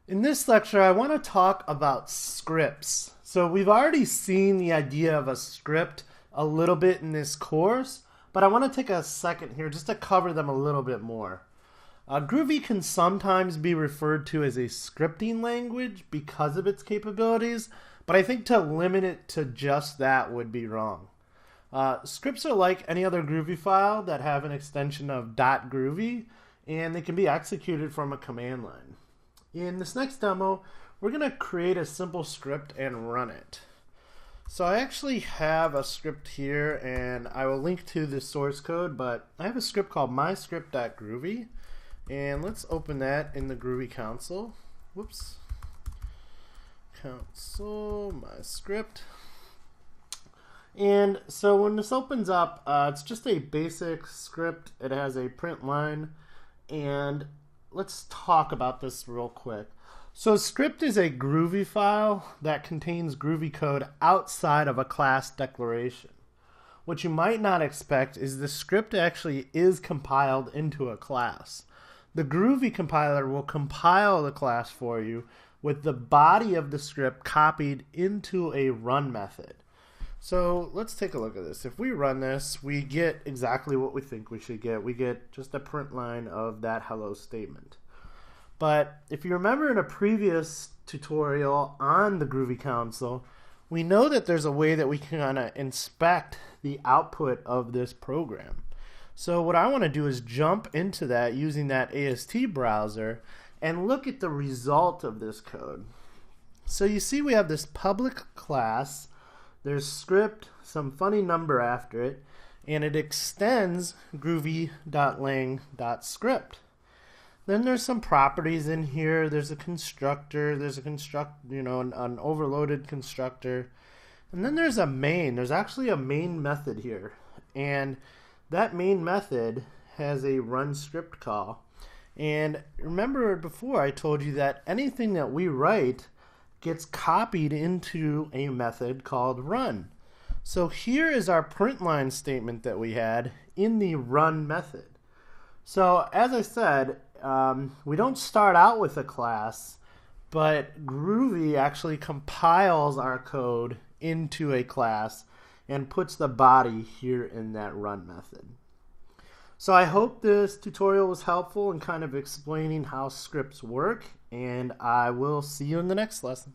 In this lecture, I want to talk about scripts. So we've already seen the idea of a script a little bit in this course, but I want to take a second here just to cover them a little bit more. Groovy can sometimes be referred to as a scripting language because of its capabilities, but I think to limit it to just that would be wrong. Scripts are like any other Groovy file that have an extension of .groovy, and they can be executed from a command line. In this next demo, we're going to create a simple script and run it. So I actually have a script here, and I will link to the source code, but I have a script called myscript.groovy, and let's open that in the Groovy console. Whoops. Console, my script. And so when this opens up, it's just a basic script. It has a print line, and let's talk about this real quick. So script is a Groovy file that contains Groovy code outside of a class declaration. What you might not expect is the script actually is compiled into a class. The Groovy compiler will compile the class for you with the body of the script copied into a run method. So let's take a look at this. If we run this, we get exactly what we think we should get. We get just a print line of that hello statement. But if you remember in a previous tutorial on the Groovy console, we know that there's a way that we can kind of inspect the output of this program. So what I want to do is jump into that using that AST browser and look at the result of this code. So you see we have this public class. There's script, some funny number after it, and it extends groovy.lang.script. Then there's some properties in here. There's a constructor, there's an overloaded constructor. And then there's a main. There's actually a main method here. And that main method has a run script call. And remember before I told you that anything that we write gets copied into a method called run. So here is our print line statement that we had in the run method. So as I said, we don't start out with a class, but Groovy actually compiles our code into a class and puts the body here in that run method. So I hope this tutorial was helpful in kind of explaining how scripts work, and I will see you in the next lesson.